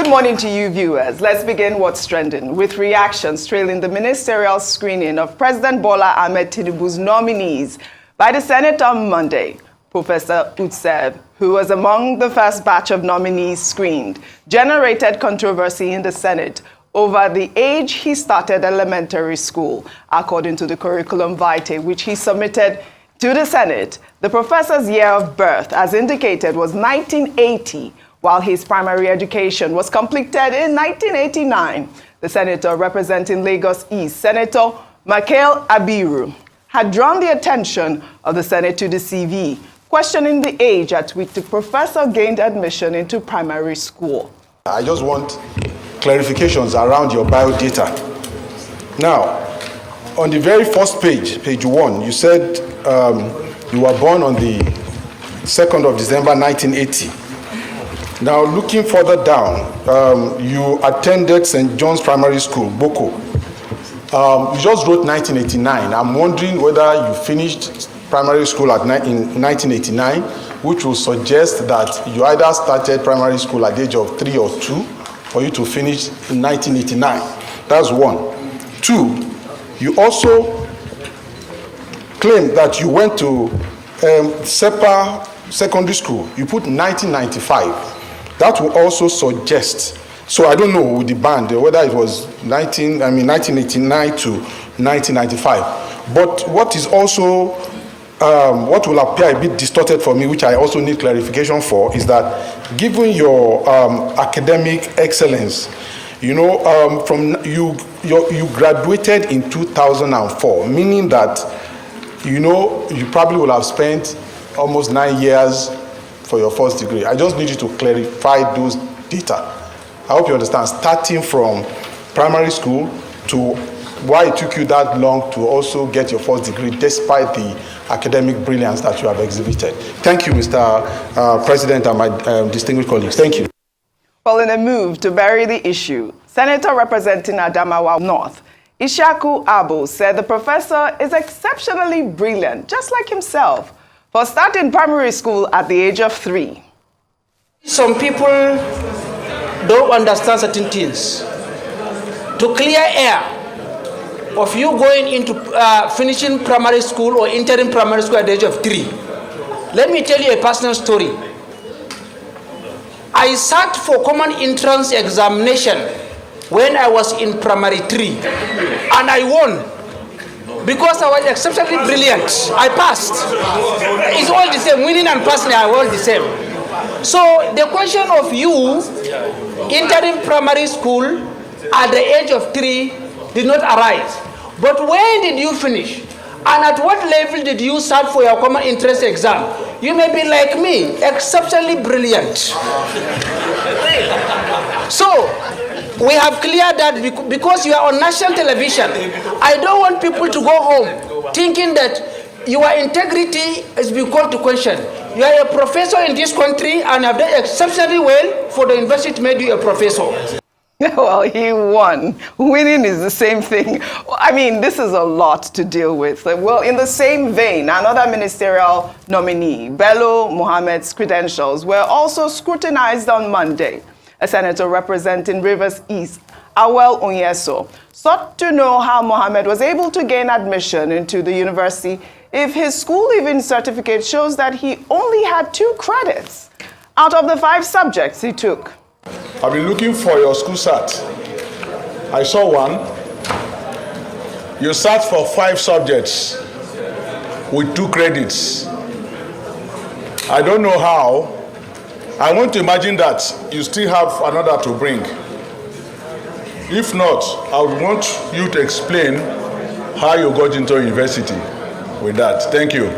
Good morning to you viewers. Let's begin what's trending with reactions trailing the ministerial screening of President Bola Ahmed Tinubu's nominees by the Senate on Monday. Professor Utsev, who was among the first batch of nominees screened, generated controversy in the Senate over the age he started elementary school, according to the curriculum vitae, which he submitted to the Senate. The professor's year of birth, as indicated, was 1980, while his primary education was completed in 1989. The senator representing Lagos East, Senator Michael Abiru, had drawn the attention of the Senate to the CV, questioning the age at which the professor gained admission into primary school. I just want clarifications around your biodata. Now, on the very first page, page 1, you said you were born on the 2nd of December 1980. Now, looking further down, you attended St. John's Primary School, Boko. You just wrote 1989. I'm wondering whether you finished primary school in 1989, which will suggest that you either started primary school at the age of 3 or 2, for you to finish in 1989. That's 1. 2, you also claim that you went to SEPA Secondary School. You put 1995. That will also suggest, so I don't know with the band whether it was 1989 to 1995. But what is also, what will appear a bit distorted for me, which I also need clarification for, is that given your academic excellence, you know, you graduated in 2004, meaning that, you know, you probably will have spent almost 9 years for your first degree. I just need you to clarify those data. I hope you understand, starting from primary school to why it took you that long to also get your first degree despite the academic brilliance that you have exhibited. Thank you, Mr. President and my distinguished colleagues. Thank you. Well, in a move to bury the issue, Senator representing Adamawa North, Ishaku Abo, said the professor is exceptionally brilliant, just like himself, for starting primary school at the age of 3. Some people don't understand certain things. To clear air of you going into finishing primary school or entering primary school at the age of 3, let me tell you a personal story. I sat for common entrance examination when I was in primary 3, and I won. Because I was exceptionally brilliant, I passed. It's all the same, winning and passing are all the same. So the question of you entering primary school at the age of 3 did not arise. But when did you finish? And at what level did you start for your common interest exam? You may be like me, exceptionally brilliant. So, we have cleared that because you are on national television. I don't want people to go home thinking that your integrity is being called to question. You are a professor in this country and have done exceptionally well for the university to make you a professor. Well, he won. Winning is the same thing. I mean, this is a lot to deal with. Well, in the same vein, another ministerial nominee, Bello Mohammed's credentials, were also scrutinized on Monday. A senator representing Rivers East, Awel Onyeso, sought to know how Mohammed was able to gain admission into the university if his school leaving certificate shows that he only had 2 credits out of the 5 subjects he took. I've been looking for your school cert. I saw one. You sat for 5 subjects with 2 credits. I don't know how. I want to imagine that you still have another to bring. If not, I would want you to explain how you got into university with that. Thank you.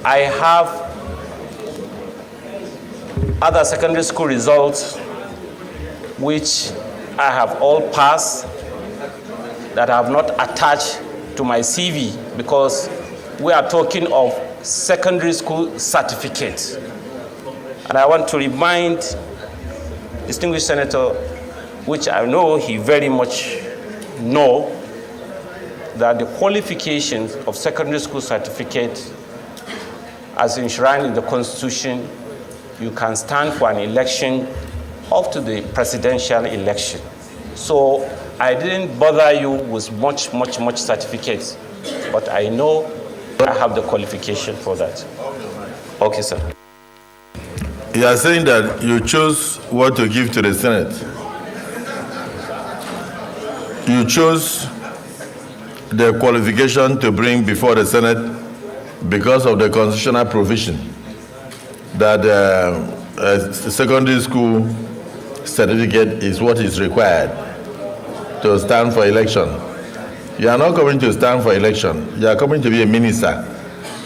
I have other secondary school results which I have all passed that I have not attached to my CV because we are talking of secondary school certificates. And I want to remind distinguished senator, which I know he very much know, that the qualifications of secondary school certificate as enshrined in the Constitution, you can stand for an election up to the presidential election. So I didn't bother you with much certificates, but I know I have the qualification for that. Okay, sir. You are saying that you chose what to give to the Senate. You chose the qualification to bring before the Senate because of the constitutional provision that a secondary school certificate is what is required to stand for election. You are not coming to stand for election. You are coming to be a minister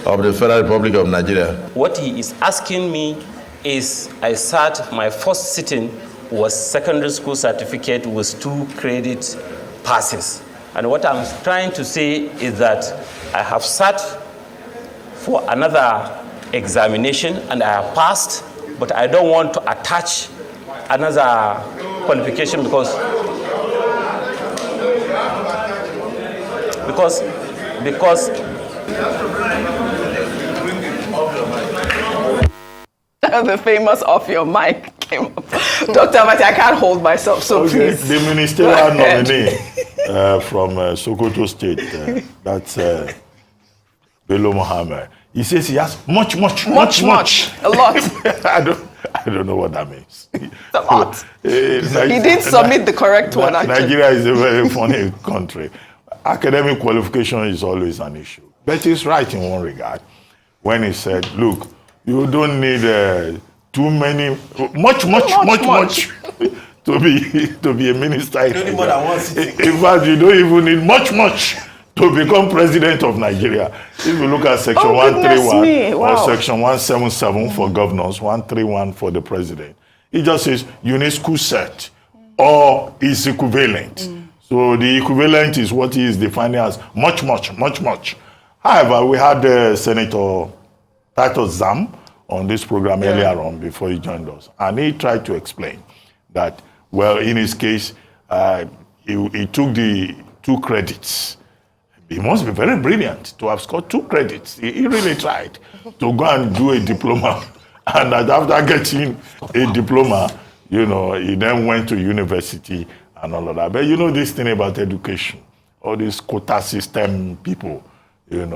of the Federal Republic of Nigeria. What he is asking me is, I sat, my first sitting was secondary school certificate with 2 credit passes. And what I'm trying to say is that I have sat for another examination and I have passed, but I don't want to attach another qualification because the famous off your mic came up. Dr. Mati, I can't hold myself, so Okay, please. the ministerial nominee from Sokoto State, that's Bello Mohammed. He says he has much. A lot. I don't know what that means. A lot. He He did submit the correct one, actually. Nigeria is a very funny country. Academic qualification is always an issue. But he's right in one regard when he said, look, you don't need too many, much to be a minister. You don't need more than one city. In fact, you don't even need much to become president of Nigeria. If you look at section 131 Wow. or section 177 for governors, 131 for the president, it just says you need school cert or is equivalent. So the equivalent is what he is defining as much. However, we had Senator Titus Zam on this program earlier on before he joined us. And he tried to explain that, well, in his case, he took the 2 credits. He must be very brilliant to have scored 2 credits. He really tried to go and do a diploma. And after getting a diploma, he then went to university and all of that. But this thing about education, all these quota system people, you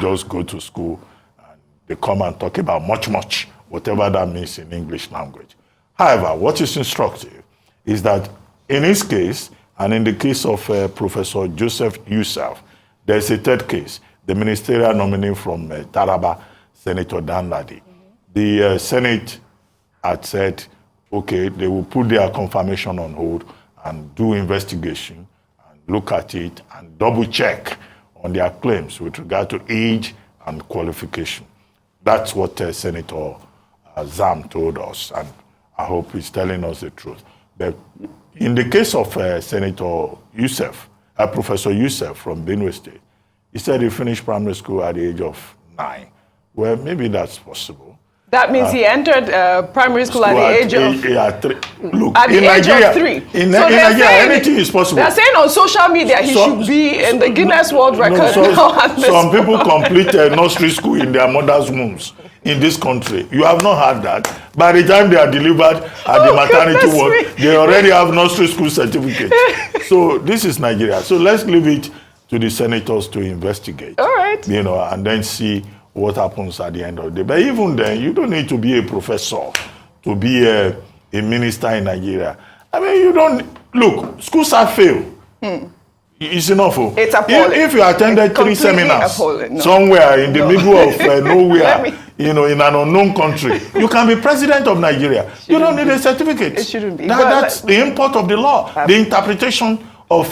just go to school and they come and talk about much, whatever that means in English language. However, what is instructive is that in his case, and in the case of Professor Joseph Yusuf, there's a third case, the ministerial nominee from Taraba, Senator Dan Ladi. The Senate had said, okay, they will put their confirmation on hold and do investigation and look at it and double check on their claims with regard to age and qualification. That's what Senator Zam told us, and I hope he's telling us the truth. But in the case of Senator Yusuf, Professor Yusuf from Benue State, he said he finished primary school at the age of 9. Well, maybe that's possible. That means he entered primary school at the age of... Look, at the in age Nigeria, of 3. In So they're Nigeria, saying- anything is possible. They're saying on social media he should be in the Guinness World Record now at this Some people point. complete nursery school in their mother's wombs in this country. You have not had that. By the time they are delivered at the maternity goodness ward, me. they already have nursery school certificates. So this is Nigeria. So let's leave it to the senators to investigate. All right. And then see what happens at the end of the day. But even then, you don't need to be a professor to be a minister in Nigeria. I mean, you don't... Look, schools have failed. It's enough. It's appalling. If you attended 3 Completely seminars appalling. No. somewhere in the middle of nowhere, Let me- in an unknown country, you can be president of Nigeria. You don't need a certificate. It shouldn't be. That's the import of the law. The interpretation of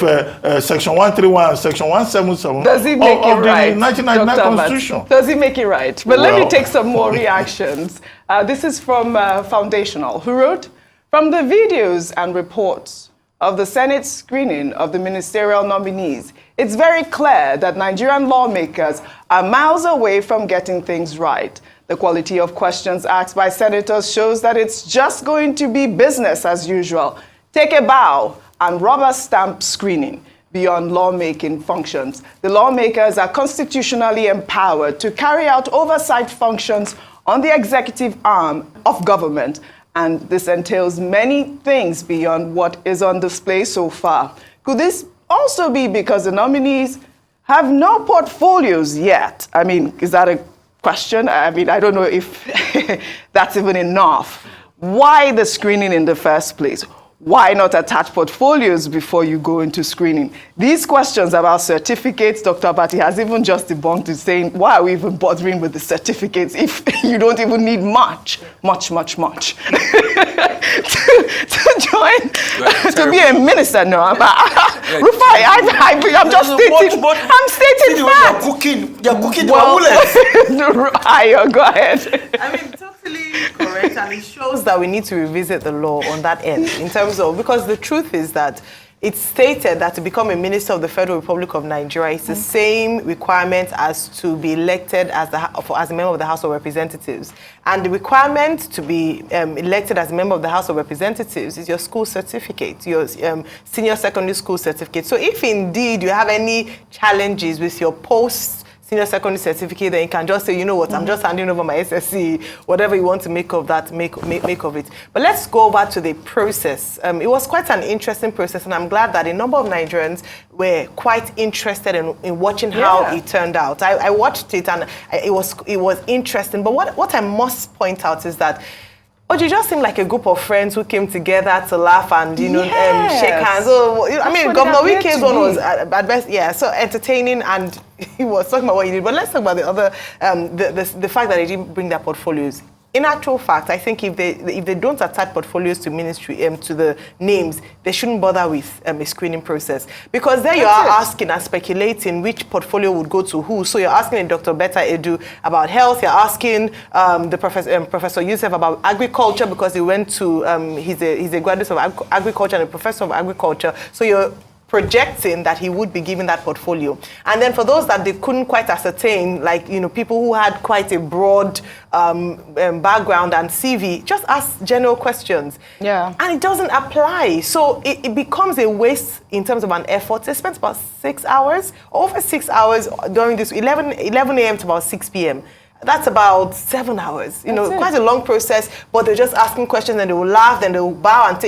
Section 131 and Section 177 Does he make of it the right, 1999 Dr. Constitution. Matt? Does he make it right? But let me Well- take some more reactions. This is from Foundational, who wrote, from the videos and reports of the Senate screening of the ministerial nominees, it's very clear that Nigerian lawmakers are miles away from getting things right. The quality of questions asked by senators shows that it's just going to be business as usual. Take a bow and rubber stamp screening beyond lawmaking functions. The lawmakers are constitutionally empowered to carry out oversight functions on the executive arm of government and this entails many things beyond what is on display so far. Could this also be because the nominees have no portfolios yet? I mean, is that a question? I mean, I don't know if that's even enough. Why the screening in the first place? Why not attach portfolios before you go into screening? These questions about certificates, Dr. Abati has even just debunked it, saying, why are we even bothering with the certificates if you don't even need much to join, to be a minister? No, I'm just stating, I'm stating facts. They're cooking Well, Ayo, go ahead. I mean, totally correct, and it shows that we need to revisit the law on that end in terms of, because the truth is that it's stated that to become a minister of the Federal Republic of Nigeria, it's the same requirement as to be elected as a member of the House of Representatives. And the requirement to be elected as a member of the House of Representatives is your school certificate, your senior secondary school certificate. So if indeed you have any challenges with your senior secondary certificate, then you can just say, you know what, I'm just handing over my SSC, whatever you want to make of that, make of it. But let's go over to the process. It was quite an interesting process, and I'm glad that a number of Nigerians were quite interested in watching how it turned out. I watched it, and it was interesting. But what I must point out is that you just seem like a group of friends who came together to laugh and, shake hands. So, I mean, Governor Wike's one was at best, so entertaining, and he was talking about what he did. But let's talk about the other, the fact that they didn't bring their portfolios. In actual fact, I think if they don't attach portfolios to ministry, to the names, they shouldn't bother with a screening process. Because there you are asking and speculating which portfolio would go to who. So you're asking Dr. Betta Edu about health, you're asking the Professor Yusuf about agriculture, because he went to, he's a graduate of agriculture and a professor of agriculture. So you're projecting that he would be given that portfolio. And then for those that they couldn't quite ascertain, like, people who had quite a broad background and CV, just ask general questions. Yeah. And it doesn't apply. So it becomes a waste in terms of an effort. They spent about 6 hours, over 6 hours during this, 11 a.m. to about 6 p.m. That's about 7 hours. Quite a long process, but they're just asking questions, and they will laugh, then they will bow, and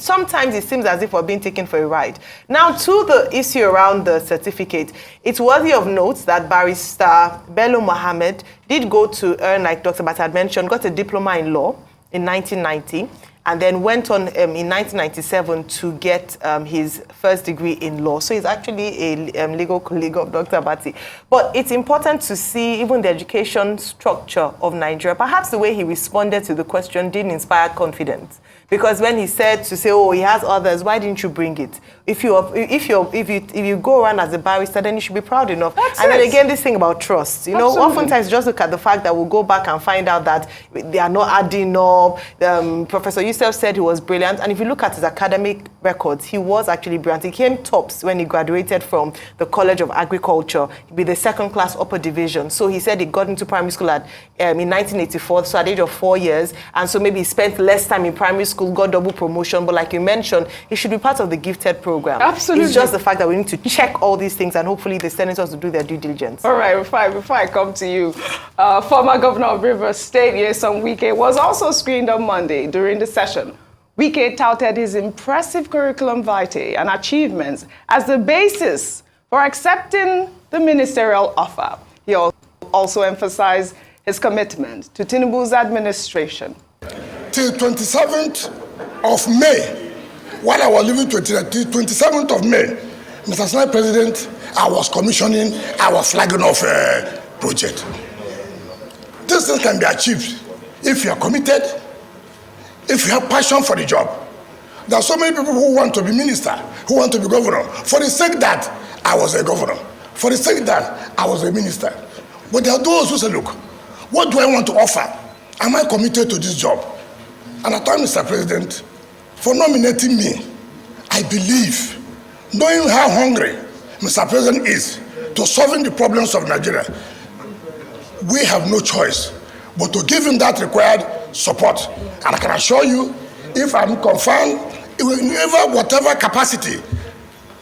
sometimes it seems as if we're being taken for a ride. Now, to the issue around the certificate, it's worthy of note that Barrister Bello Mohammed did go to earn, like Dr. Bata had mentioned, got a diploma in law in 1990, and then went on in 1997 to get his first degree in law. So he's actually a legal colleague of Dr. Abati. But it's important to see even the education structure of Nigeria. Perhaps the way he responded to the question didn't inspire confidence. Because when he said to say, he has others, why didn't you bring it? If you go around as a barrister, then you should be proud enough. Then again, this thing about trust. Oftentimes just look at the fact that we'll go back and find out that they are not adding up. Professor Yusuf said he was brilliant. And if you look at his academic records, he was actually brilliant. He came tops when he graduated from the College of Agriculture with the second class upper division. So he said he got into primary school in 1984, so at the age of 4 years. And so maybe he spent less time in primary school, got double promotion, but like you mentioned, he should be part of the gifted program. Absolutely. It's just the fact that we need to check all these things, and hopefully the senators will do their due diligence. All right, before I come to you, former governor of Rivers State, Nyesom Wike, was also screened on Monday during the session. Wike touted his impressive curriculum vitae and achievements as the basis for accepting the ministerial offer. He also emphasized his commitment to Tinubu's administration. Till 27th of May, while I was living 27th of May, Mr. Senate President, I was commissioning, I was flagging off a project. This thing can be achieved if you are committed, if you have passion for the job. There are so many people who want to be minister, who want to be governor, for the sake that I was a governor, for the sake that I was a minister. But there are those who say, look, what do I want to offer? Am I committed to this job? And I thank Mr. President for nominating me. I believe, knowing how hungry Mr. President is to solving the problems of Nigeria, we have no choice but to give him that required support. And I can assure you, if I'm confirmed, in whatever capacity,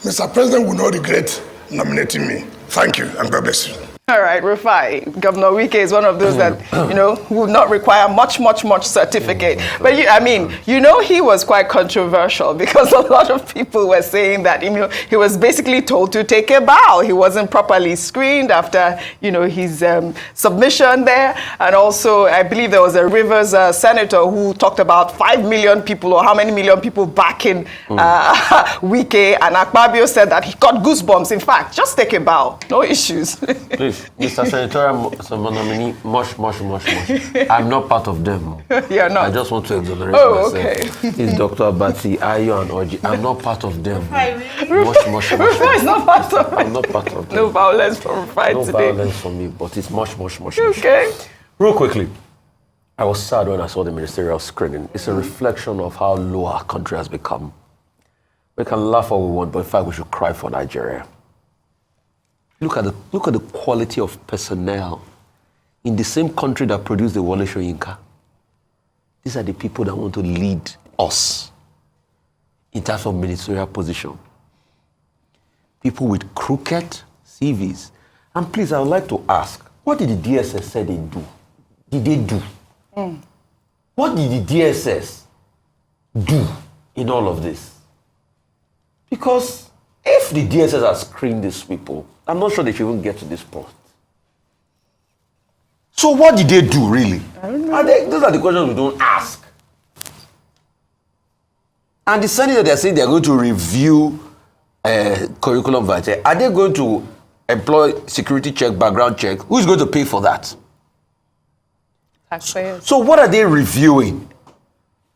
Mr. President will not regret nominating me. Thank you, and God bless you. All right, Rufai. Governor Wike is one of those that, will not require much certificate. But, he was quite controversial because a lot of people were saying that, he was basically told to take a bow. He wasn't properly screened after, his submission there. And also, I believe there was a Rivers senator who talked about 5 million people or how many million people backing Wike. And Akpabio said that he got goosebumps. In fact, just take a bow. No issues. Please, Mr. Senatorial nominee, much. I'm not part of them. You're not? I just want to exonerate myself. Okay. It's Dr. Abati, Ayo, and Oji. I'm not part of them. Much. Rufai is not part of it. I'm not part of them. No violence from Rufai no today. No violence from me, but it's much. Okay. Real quickly, I was sad when I saw the ministerial screening. It's a reflection of how low our country has become. We can laugh all we want, but in fact, we should cry for Nigeria. Look at the quality of personnel in the same country that produced the Wole Soyinka. These are the people that want to lead us in terms of ministerial position. People with crooked CVs. And please, I would like to ask, what did the DSS say they do? Did they do? What did the DSS do in all of this? Because if the DSS has screened these people, I'm not sure they should even get to this point. So what did they do, really? I don't know. Those are the questions we don't ask. And the Senate, they're saying they're going to review curriculum vitae. Are they going to employ security check, background check? Who's going to pay for that? Taxpayers. So what are they reviewing?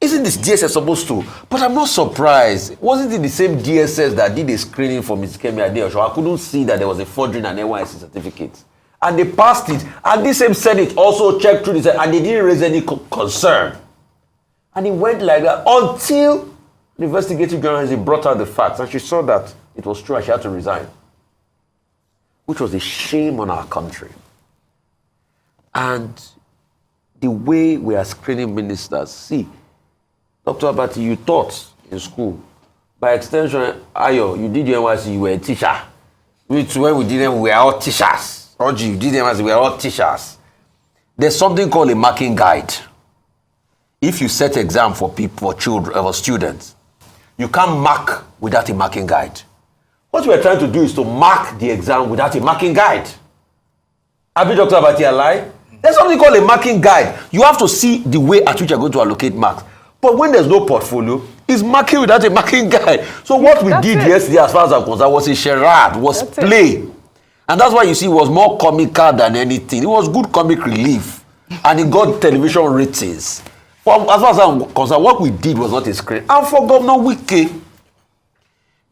Isn't this DSS supposed to? But I'm not surprised. Wasn't it the same DSS that did a screening for Ms. Kemi Adeosun? I couldn't see that there was a forgery in an NYSC certificate. And they passed it. And this same Senate also checked through this and they didn't raise any concern. And it went like that until the investigative journalist brought out the facts and she saw that it was true and she had to resign. Which was a shame on our country. And the way we are screening ministers, see, Dr. Abati, you taught in school. By extension, Ayo, you did your NYSC, you were a teacher. When we did them, we were all teachers. Roger, you did NYSC, we were all teachers. There's something called a marking guide. If you set exam for people, for children, for students, you can't mark without a marking guide. What we are trying to do is to mark the exam without a marking guide. Have you, Dr. Abati, a lie? There's something called a marking guide. You have to see the way at which you're going to allocate marks. But when there's no portfolio, it's marking without a marking guide. So what we did yesterday, as far as I'm concerned, was a charade, was play. And that's why you see it was more comical than anything. It was good comic relief. And it got television ratings. Well, as far as I'm concerned, what we did was not a screen. And for Governor Wike,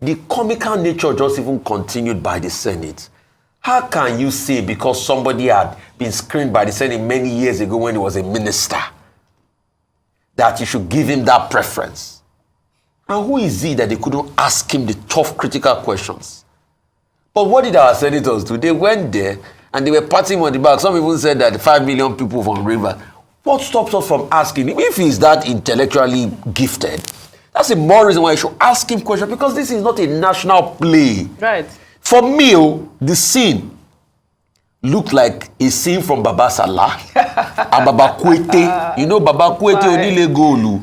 the comical nature just even continued by the Senate. How can you say because somebody had been screened by the Senate many years ago when he was a minister, that you should give him that preference? And who is he that they couldn't ask him the tough, critical questions? But what did our senators do? They went there and they were patting him on the back. Some even said that 5 million people from River. What stops us from asking him? If he's that intellectually gifted, that's a more reason why you should ask him questions, because this is not a national play. Right. For me, the scene looked like a scene from Baba Salah and Baba Kwete. You know Baba Kwete Onile Golu.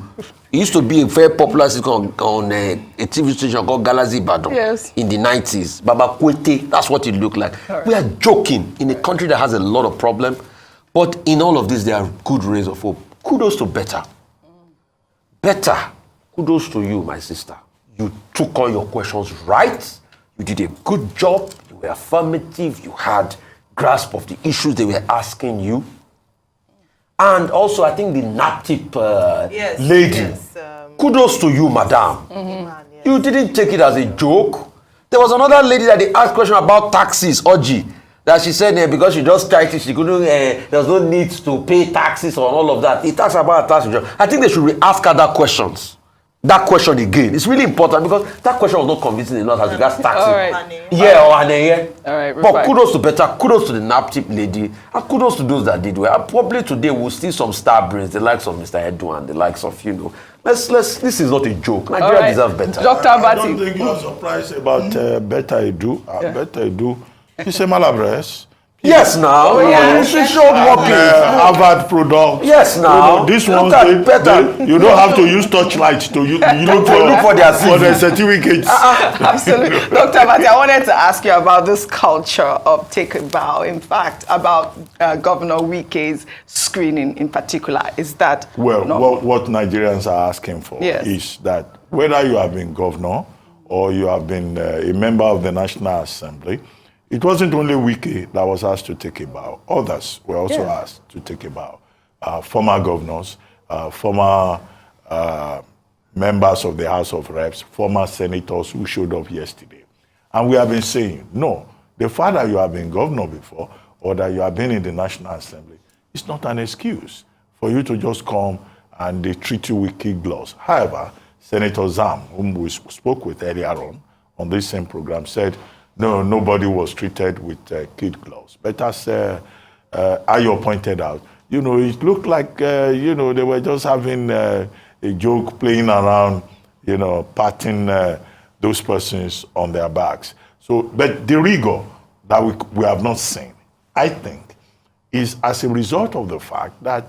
It used to be a very popular sitcom on a TV station called Galaxy Badon in the 90s. Baba Kwete, that's what it looked like. Right. We are joking in a country that has a lot of problems, but in all of this, there are good rays of hope. Kudos to Better. Better. Kudos to you, my sister. You took all your questions right. You did a good job. You were affirmative. You had grasp of the issues they were asking you. And also, I think the NAPTIP lady, kudos to you, madam. You didn't take it as a joke. There was another lady that they asked a question about taxes, Oji, that she said because she just tried it, she couldn't, there was no need to pay taxes or all of that. He talks about tax. I think they should ask her that questions. That question again. It's really important because that question was not convincing enough as regards taxes. Right. Yeah, or Haneye. All right. But kudos to Better, kudos to the NAPTIP lady, and kudos to those that did well. And probably today we'll see some star brains, the likes of Mr. Edu and the likes of, let's. This is not a joke. Nigeria deserves better. Dr. I Abati. don't think you're surprised about Better Edu. Better Edu. He's a Malabrese. Yes, now. Oh, yeah. She showed working. Harvard product. Yes, now. This Look one, at better. you don't have to use torchlight to look for their for the CV. certificates. Absolutely. Dr. Abati, I wanted to ask you about this culture of take a bow. In fact, about Governor Wike's screening in particular. Is that Well, not- what Nigerians are asking for Yes. is that whether you have been governor or you have been a member of the National Assembly, it wasn't only Wike that was asked to take a bow. Others were also Yeah. asked to take a bow. Former governors, former members of the House of Reps, former senators who showed up yesterday. And we have been saying, no, the fact that you have been governor before or that you have been in the National Assembly is not an excuse for you to just come and they treat you with kid gloves. However, Senator Zam, whom we spoke with earlier on this same program, said, no, nobody was treated with kid gloves. But as Ayo pointed out, it looked like, they were just having a joke, playing around, patting those persons on their backs. So, but the rigor that we have not seen, I think, is as a result of the fact that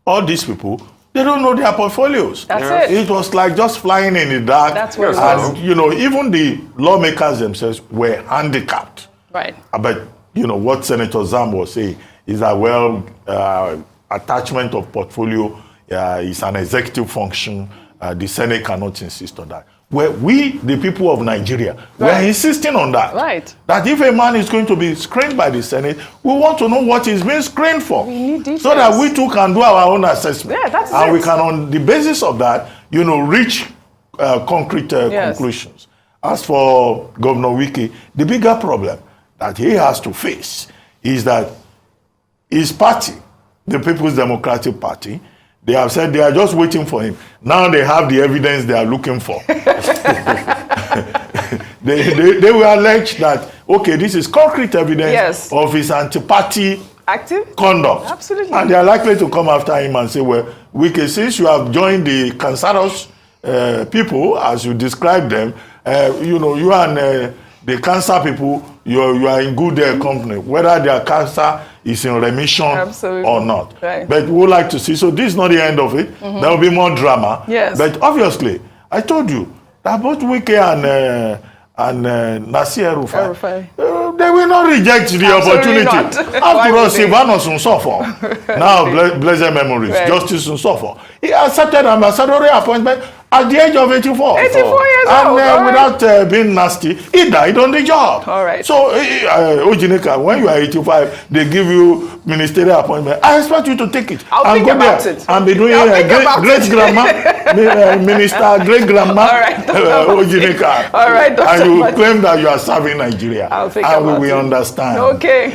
all these people, they don't know their portfolios. That's it. It was like just flying in the dark. That's what it was. And, even the lawmakers themselves were handicapped. Right. But, what Senator Zam was saying is that, attachment of portfolio is an executive function. The Senate cannot insist on that. Well, we, the people of Nigeria, we're insisting on that. Right. That if a man is going to be screened by the Senate, we want to know what he's being screened for. We need details. So that we too can do our own assessment. Yeah, that's and it. we can, on the basis of that, reach concrete Yes. conclusions. As for Governor Wike, the bigger problem that he has to face is that his party, the People's Democratic Party, they have said they are just waiting for him. Now they have the evidence they are looking for. They will allege that, okay, this is concrete evidence Yes. of his anti-party Active? conduct. Absolutely. And they are likely to come after him and say, well, Wike, since you have joined the cancerous people, as you described them, you and the cancer people, you are in good company, whether their cancer is in remission Absolutely. or not. Right. But we would like to see, so this is not the end of it. There will be more drama. Yes. But obviously, I told you that both Wike and Nasir El-Rufai. they will not reject the Absolutely opportunity. not. After Why all, would they? Silvanus Nsofo, now blessed memories, Right. Justice Nsofo, he accepted ambassadorial appointment at the age of 84. 84 years old, And all right. without being nasty, he died on the job. All right. So, Ojineka, when you are 85, they give you ministerial appointment. I expect you to take it. I'll and think go about there it. and be doing I'll think about great it. grandma, minister, great grandma, All right, Dr. Ojineka. All right, Dr. And you Abati. claim that you are serving Nigeria. I'll think and we about will it. understand. Okay.